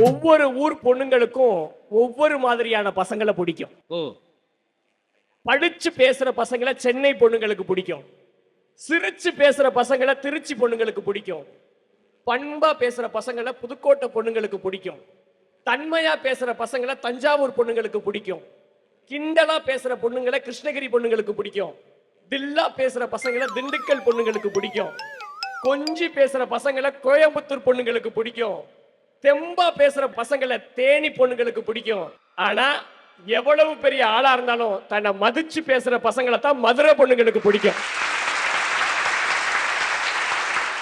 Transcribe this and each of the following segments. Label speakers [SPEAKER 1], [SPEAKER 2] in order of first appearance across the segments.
[SPEAKER 1] ஒவ்வொரு ஊர் பொண்ணுங்களுக்கும் ஒவ்வொரு மாதிரியான பசங்களை பிடிக்கும்.
[SPEAKER 2] ஓ
[SPEAKER 1] படிச்சு பேசுற பசங்களை சென்னை பொண்ணுங்களுக்கு பிடிக்கும். சிரிச்சு பேசுற பசங்களை திருச்சி பொண்ணுங்களுக்கு பிடிக்கும். பண்பா பேசுற பசங்களை புதுக்கோட்டை பொண்ணுங்களுக்கு பிடிக்கும். தன்மையா பேசுற பசங்களை தஞ்சாவூர் பொண்ணுங்களுக்கு பிடிக்கும். கிண்டலா பேசுற பொண்ணுங்களை கிருஷ்ணகிரி பொண்ணுங்களுக்கு பிடிக்கும். தில்லா பேசுற பசங்களை திண்டுக்கல் பொண்ணுங்களுக்கு பிடிக்கும். கொஞ்சி பேசுற பசங்களை கோயம்புத்தூர் பொண்ணுங்களுக்கு பிடிக்கும். தெம்பா பேசுற பசங்களை தேனி பொண்ணுங்களுக்கு பிடிக்கும். ஆனா எவ்வளவு பெரிய ஆளா இருந்தாலும் தன்னை மதிச்சு பேசுற பசங்களை தான் மதுரை பொண்ணுங்களுக்கு பிடிக்கும்.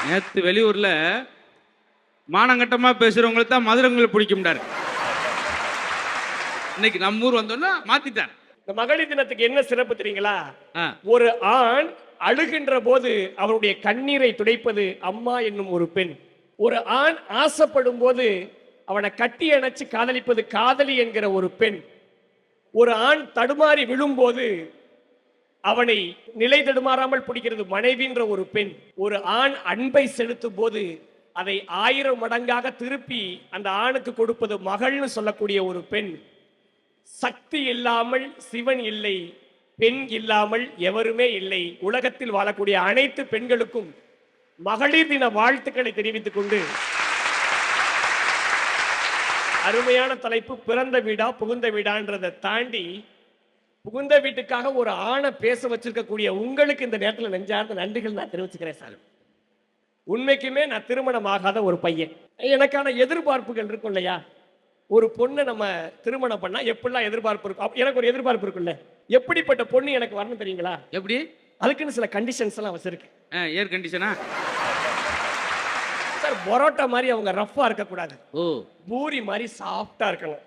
[SPEAKER 2] நேத்து வெளியூர்ல மானங்கட்டமா பேசுறவங்களுக்கு தான் மதுரங்களுக்கு பிடிக்கும்டாரு. இன்னைக்கு நம்ம ஊர் வந்தோம்னா மாத்திட்டார்.
[SPEAKER 1] இந்த மகளிர் தினத்துக்கு என்ன சிறப்பு தெரியுங்களா?
[SPEAKER 2] ஆ,
[SPEAKER 1] ஒரு ஆண் அழுகின்ற போது அவருடைய கண்ணீரை துடைப்பது அம்மா என்னும் ஒரு பெண். ஒரு ஆண் ஆசைப்படும் போது அவனை கட்டி அணைச்சு காதலிப்பது காதலி என்கிற ஒரு பெண். ஒரு ஆண் தடுமாறி விழும்போது அவனை நிலை தடுமாறாமல் பிடிக்கிறது மனைவின்ற ஒரு பெண். ஒரு ஆண் அன்பை செலுத்தும் போது அதை 1000 மடங்காக திருப்பி அந்த ஆணுக்கு கொடுப்பது மகள்னு சொல்லக்கூடிய ஒரு பெண். சக்தி இல்லாமல் சிவன் இல்லை, பெண் இல்லாமல் எவருமே இல்லை. உலகத்தில் வாழக்கூடிய அனைத்து பெண்களுக்கும் மகளிர் தின வாழ்த்துக்களை தெரிவித்துக் கொண்டு, அருமையான தலைப்பு பிறந்த வீடா புகுந்த வீடான்றதை தாண்டி புகுந்த வீட்டுக்காக ஒரு ஆணை பேச வச்சிருக்கக்கூடிய உங்களுக்கு இந்த நேரத்தில் நெஞ்சார்ந்த நன்றிகள் நான் தெரிவிச்சுக்கிறேன் சார். உண்மைக்குமே நான் திருமணம் ஆகாத ஒரு பையன். எனக்கான எதிர்பார்ப்புகள் இருக்கும் இல்லையா? ஒரு பொண்ணை நம்ம திருமணம் பண்ணா எப்படிலாம் எதிர்பார்ப்பு இருக்கும். எனக்கு ஒரு எதிர்பார்ப்பு இருக்குல்ல, எப்படிப்பட்ட பொண்ணு எனக்கு வரணும் தெரியுங்களா?
[SPEAKER 2] எப்படி?
[SPEAKER 1] அதுக்குன்னு சில கண்டிஷன்ஸ் எல்லாம் வச்சிருக்கேன்.
[SPEAKER 2] ஏர் கண்டிஷனா?
[SPEAKER 1] சார், பரோட்டா மாதிரி அவங்க ரஃப்பா இருக்கக்கூடாது.
[SPEAKER 2] ஓ,
[SPEAKER 1] பூரி மாதிரி சாஃப்டா இருக்கணும்.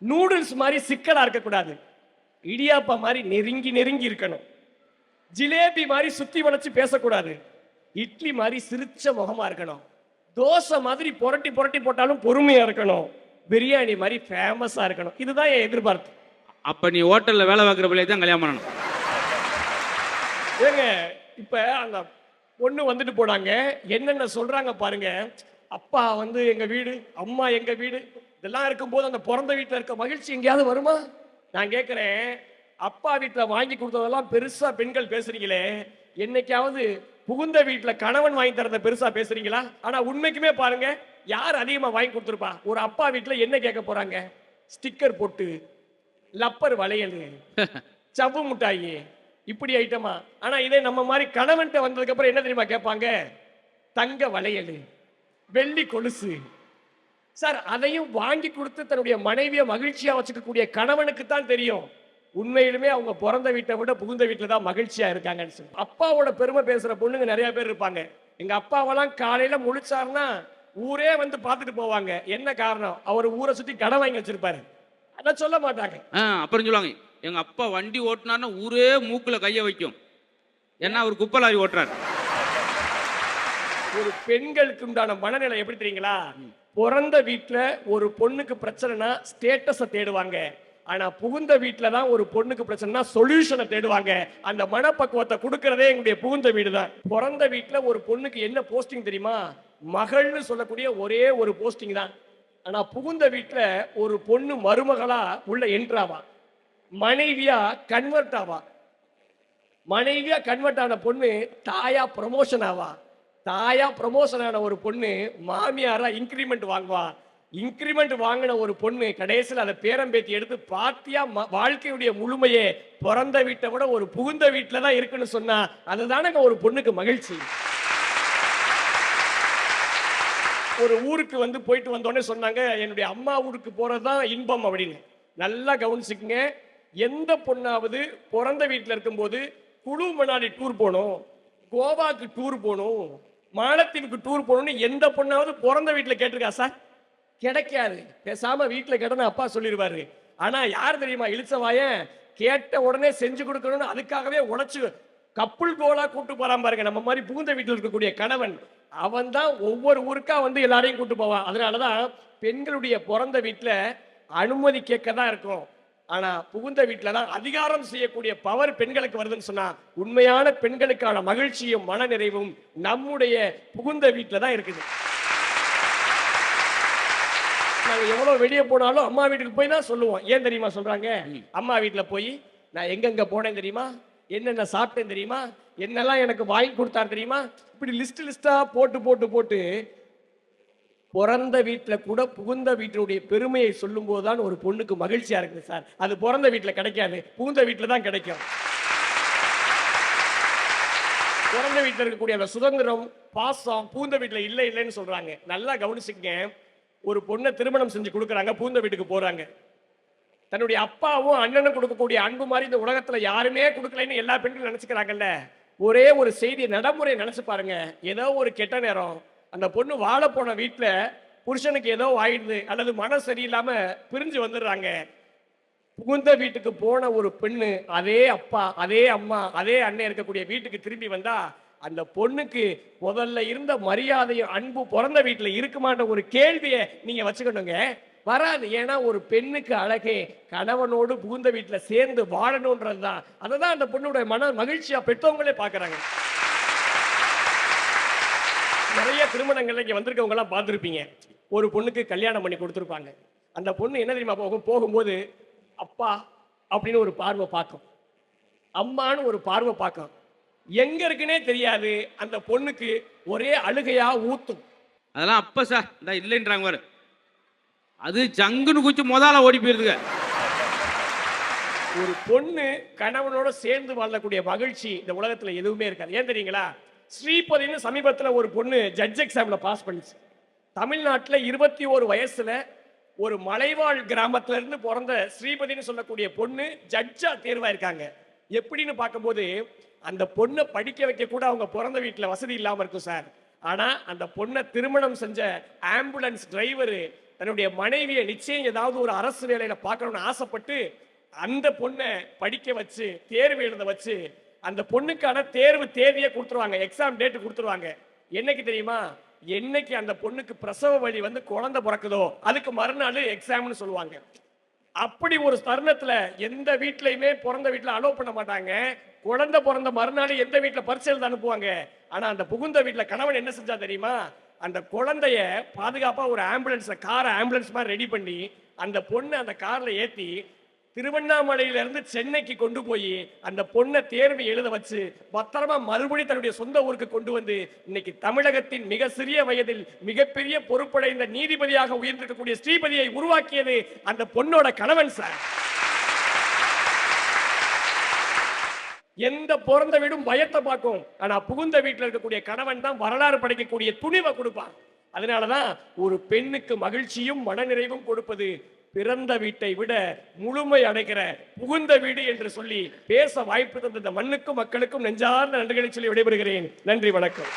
[SPEAKER 1] நூடுல்ஸ் மாதிரி சிக்கலா இருக்கக்கூடாது. இடியாப்பா மாதிரி நெருங்கி நெருங்கி இருக்கணும். ஜிலேபி மாதிரி சுத்தி வளைச்சு பேசக்கூடாது. இட்லி மாதிரி சிரிச்ச முகமா இருக்கணும். தோசை மாதிரி புரட்டி புரட்டி போட்டாலும் பொறுமையா இருக்கணும். பிரியாணி மாதிரி ஃபேமஸா இருக்கணும். இதுதான் என் எதிர்பார்ப்பு.
[SPEAKER 2] அப்ப நீ ஹோட்டல்ல வேலை பார்க்குற பிள்ளைய தான் கல்யாணம் பண்ணணும்.
[SPEAKER 1] ஏங்க, இப்ப அந்த பொண்ணு வந்துட்டு போனாங்க, என்னென்ன சொல்றாங்க பாருங்க. அப்பா வந்து எங்க வீடு, அம்மா எங்க வீடு, இதெல்லாம் இருக்கும்போது அந்த பிறந்த வீட்டுல இருக்க மகிழ்ச்சி எங்கேயாவது வருமா? நான் கேட்கிறேன், அப்பா வீட்டுல வாங்கி கொடுத்ததெல்லாம் பெருசா பெண்கள் பேசுறீங்களே, என்னைக்காவது புகுந்த வீட்டுல கணவன் வாங்கி தரத பெருசா பேசுறீங்களா? ஆனா உண்மைக்குமே பாருங்க, யார் அதிகமா வாங்கி கொடுத்துருப்பா? ஒரு அப்பா வீட்டுல என்ன கேட்க போறாங்க? ஸ்டிக்கர் போட்டு, லப்பர் வளையல், சவ்வு முட்டாயி, இப்படி ஐட்டமா. ஆனா இதே நம்ம மாதிரி கணவன்கிட்ட வந்ததுக்கு அப்புறம் என்ன தெரியுமா கேட்பாங்க? தங்க வளையல், வெள்ளி கொலுசு. சார், அதையும் வாங்கி கொடுத்து தன்னுடைய மனைவியை மகிழ்ச்சியா வச்சுக்கக்கூடிய கணவனுக்கு தான் தெரியும் உண்மையிலுமே அவங்க பிறந்த வீட்டை விட புகுந்த வீட்டில் தான் மகிழ்ச்சியா இருக்காங்கன்னு சொல்லி. அப்பாவோட பெருமை பேசுற பொண்ணுங்க நிறைய பேர் இருப்பாங்க. எங்க அப்பாவெல்லாம் காலையில முழிச்சாருன்னா ஊரே வந்து பார்த்துட்டு போவாங்க. என்ன காரணம்? அவர் ஊரை சுத்தி கடை வாங்கி வச்சிருப்பாரு. அதை சொல்ல மாட்டாங்க.
[SPEAKER 2] அப்புறம் சொல்லுவாங்க, எங்க அப்பா வண்டி ஓட்டினார்னா ஊரே மூக்குல கைய வைக்கும். ஏன்னா அவர் குப்பலாரி ஓட்டுறாரு.
[SPEAKER 1] ஒரு பெண்களுக்கு உண்டான மனநிலை எப்படி தெரியுங்களா? பிறந்த வீட்டுல ஒரு பொண்ணுக்கு பிரச்சனைனா ஸ்டேட்டஸை தேடுவாங்க. ஆனா புகுந்த வீட்டுல தான் ஒரு பொண்ணுக்கு பிரச்சனைனா சொல்யூஷனை தேடுவாங்க. அந்த மனப்பக்குவத்தை கொடுக்கறதே எங்களுடைய புகுந்த வீடு தான். பிறந்த வீட்டுல ஒரு பொண்ணுக்கு என்ன போஸ்டிங் தெரியுமா? மகள்னு சொல்லக்கூடிய ஒரே ஒரு போஸ்டிங் தான். ஆனா புகுந்த வீட்டுல ஒரு பொண்ணு மருமகளா உள்ள என்ட்ராவா, மனைவியா கன்வெர்ட் ஆவா. மனைவியா கன்வெர்ட் ஆன பொண்ணு தாயா ப்ரமோஷன் ஆவா. தாயா ப்ரமோஷன் ஆன ஒரு பொண்ணு மாமியாரா இன்கிரிமெண்ட் வாங்குவா. இன்கிரிமெண்ட் வாங்கின ஒரு பொண்ணு கடைசியில் அதை பேரம்பேத்தி எடுத்து பாத்தியா வாழ்க்கையுடைய முழுமையே பிறந்த வீட்டை விட ஒரு புகுந்த வீட்டில தான் இருக்குன்னு சொன்னா அதுதானங்க ஒரு பொண்ணுக்கு மகிழ்ச்சி. ஒரு ஊருக்கு வந்து போயிட்டு வந்தோடனே சொன்னாங்க, என்னுடைய அம்மா ஊருக்கு போறதுதான் இன்பம் அப்படின்னு. நல்லா கவனிச்சுக்குங்க. எந்த பொண்ணாவது பிறந்த வீட்டில் இருக்கும்போது குழு மணாலி டூர் போகணும், கோவாக்கு டூர் போகணும், மாலத்தீவுக்கு டூர் போகணும்னு எந்த பொண்ணாவது பிறந்த வீட்டில் கேட்டிருக்கா சார்? கிடைக்காது. பேசாம வீட்டில் கேட்டோன்னு அப்பா சொல்லிடுவாரு. ஆனா யார் தெரியுமா இழிச்சவாயன்? கேட்ட உடனே செஞ்சு கொடுக்கணும்னு அதுக்காகவே உழைச்சு கப்புள் கோலா கூட்டு போறான் பாருங்க. நம்ம மாதிரி புகுந்த வீட்டில் இருக்கக்கூடிய கணவன் அவன் தான் ஒவ்வொரு ஊருக்கா வந்து எல்லாரையும் கூட்டு போவான். அதனாலதான் பெண்களுடைய பிறந்த வீட்டுல அனுமதி கேட்க தான் இருக்கும். ஆனா புகுந்த வீட்டுல தான் அதிகாரம் செய்யக்கூடிய பவர் பெண்களுக்கு வருதுன்னு சொன்னா உண்மையான பெண்களுக்கான மகிழ்ச்சியும் மன நிறைவும் நம்முடைய புகுந்த வீட்டுல தான் இருக்குது. நாங்க எவ்வளவு வெளியே போனாலும் அம்மா வீட்டுக்கு போய் தான் சொல்லுவோம். ஏன் தெரியுமா சொல்றாங்க?
[SPEAKER 2] ம்.
[SPEAKER 1] அம்மா வீட்டுல போய் நான் எங்கெங்க போனேன் தெரியுமா, என்னென்ன சாப்பிட்டேன் தெரியுமா, என்னெல்லாம் எனக்கு வாங்கி கொடுத்தாரு தெரியுமா, இப்படி லிஸ்டா போட்டு போட்டு போட்டு பிறந்த வீட்டுல கூட புகுந்த வீட்டினுடைய பெருமையை சொல்லும் போதுதான் ஒரு பொண்ணுக்கு மகிழ்ச்சியா இருக்குது சார். அது பிறந்த வீட்டுல கிடைக்காது, புகுந்த வீட்டுல தான் கிடைக்கும். பிறந்த வீட்டுல இருக்கக்கூடிய அந்த சுதந்திரம், பாசம் புகுந்த வீட்டுல இல்லைன்னு சொல்றாங்க. நல்லா கவனிச்சுங்க. ஒரு பொண்ணை திருமணம் செஞ்சு கொடுக்குறாங்க, புகுந்த வீட்டுக்கு போறாங்க. தன்னுடைய அப்பாவும் அண்ணனும் கொடுக்கக்கூடிய அன்பு மாதிரி இந்த உலகத்துல யாருமே கொடுக்கலன்னு எல்லா பெண்களும் நினைச்சுக்கிறாங்கல்ல. ஒரே ஒரு செய்தி நடைமுறை நினைச்சு பாருங்க. ஏதோ ஒரு கெட்ட நேரம் அந்த பொண்ணு வாழ போன வீட்டுல புருஷனுக்கு ஏதோ ஆயிடுது அல்லது மனம் சரியில்லாம பிரிஞ்சு வந்துடுறாங்க. புகுந்த வீட்டுக்கு போன ஒரு பெண்ணு அதே அப்பா, அதே அம்மா, அதே அண்ணன் இருக்கக்கூடிய வீட்டுக்கு திரும்பி வந்தா அந்த பொண்ணுக்கு முதல்ல இருந்த மரியாதையும் அன்பு பிறந்த வீட்டுல இருக்குமான்ற ஒரு கேள்வியை நீங்க வச்சுக்கணுங்க. வராது. ஏன்னா ஒரு பெண்ணுக்கு அழகே கணவனோடு புகுந்த வீட்டுல சேர்ந்து வாழணும்ன்றதுதான். அததான் அந்த பொண்ணுடைய மன மகிழ்ச்சியா பெற்றவங்களே பாக்குறாங்க. நிறைய திருமணங்கள்ல இங்க வந்திருக்கவங்க எல்லாம் பார்த்திருப்பீங்க. ஒரு பொண்ணுக்கு கல்யாணம் பண்ணி கொடுத்துருப்பாங்க. அந்த பொண்ணு என்ன தெரியுமா போகும்போது அப்பா அப்படின்னு ஒரு பார்வை பார்க்கும், அம்மான்னு ஒரு பார்வை பார்க்கும். எங்க இருக்குன்னே தெரியாது. அந்த பொண்ணுக்கு ஒரே அழுகையா ஊத்தும்.
[SPEAKER 2] அதெல்லாம் அப்ப சார் இந்த இல்லைன்றாங்க பாரு, அது ஜங்குன்னு குச்சி முதல்ல ஓடி போயிருதுங்க.
[SPEAKER 1] ஒரு பொண்ணு கணவனோட சேர்ந்து வாழக்கூடிய மகிழ்ச்சி இந்த உலகத்துல எதுவுமே இருக்காது. ஏன் தெரியுங்களா? ஸ்ரீபதினு சமீபத்துல ஒரு பொண்ணு ஜட்ஜ் எக்ஸாம்ல பாஸ் பண்ணிச்சு. தமிழ்நாட்டுல 21 வயசுல ஒரு மலைவாழ் கிராமத்துல இருந்து பிறந்த ஸ்ரீபதினு சொல்லக்கூடிய பொண்ணு ஜட்ஜா தேர்வாயிருக்காங்க. எப்படின்னு பார்க்கும்போது அந்த பொண்ணை படிக்க வைக்க கூட அவங்க பிறந்த வீட்டுல வசதி இல்லாம இருக்கும் சார். ஆனா அந்த பொண்ணை திருமணம் செஞ்ச ஆம்புலன்ஸ் டிரைவர் தன்னுடைய மனைவியை நிச்சயம் ஏதாவது ஒரு அரசு வேலையில பார்க்கணும்னு ஆசைப்பட்டு அந்த பொண்ணை படிக்க வச்சு தேர்வு எழுத வச்சு அந்த பொண்ணுக்கான தேர்வு தேதியை கொடுத்துருவாங்க, எக்ஸாம் டேட் கொடுத்துருவாங்க. என்னைக்கு தெரியுமா? என்னைக்கு அந்த பொண்ணுக்கு பிரசவ வலி வந்து குழந்தை பிறக்குதோ அதுக்கு மறுநாள் எக்ஸாம்னு சொல்லுவாங்க. அப்படி ஒரு தருணத்துல எந்த வீட்லயுமே பிறந்த வீட்டுல அலோவ் பண்ண மாட்டாங்க. குழந்தை பிறந்த மறுநாள் எந்த வீட்டுல பரிசு எழுத அனுப்புவாங்க. ஆனா அந்த புகுந்த வீட்டுல கணவன் என்ன செஞ்சா தெரியுமா? அந்த குழந்தைய பாதுகாப்பா ஒரு ஆம்புலன்ஸ்ல ஆம்புலன்ஸ் மாதிரி ரெடி பண்ணி அந்த பொண்ணு அந்த கார்ல ஏத்தி திருவண்ணாமலையில இருந்து சென்னைக்கு கொண்டு போய் அந்த பொண்ணை தேர்வு எழுத வச்சு பத்திரமா மறுபடியும் தன்னுடைய சொந்த ஊருக்கு கொண்டு வந்து இன்னைக்கு தமிழகத்தின் மிக சிறிய வயதில் மிகப்பெரிய பொறுப்படைந்த நீதிபதியாக உயர்ந்திருக்கக்கூடிய ஸ்ரீபதியை உருவாக்கியது அந்த பொண்ணோட கணவன் சார். எந்த பிறந்த வீடும் பயத்தை பார்க்கும், ஆனா புகுந்த வீட்டில் இருக்கக்கூடிய கணவன் தான் வரலாறு படைக்கக்கூடிய துணிவை கொடுப்பான். அதனாலதான் ஒரு பெண்ணுக்கு மகிழ்ச்சியும் மனநிறைவும் கொடுப்பது பிறந்த வீட்டை விட முழுமை அடைகிற புகுந்த வீடு என்று சொல்லி பேச வாய்ப்பு தந்த இந்த மண்ணுக்கும் மக்களுக்கும் நெஞ்சார்ந்த நன்றிகளை சொல்லி விடைபெறுகிறேன். நன்றி, வணக்கம்.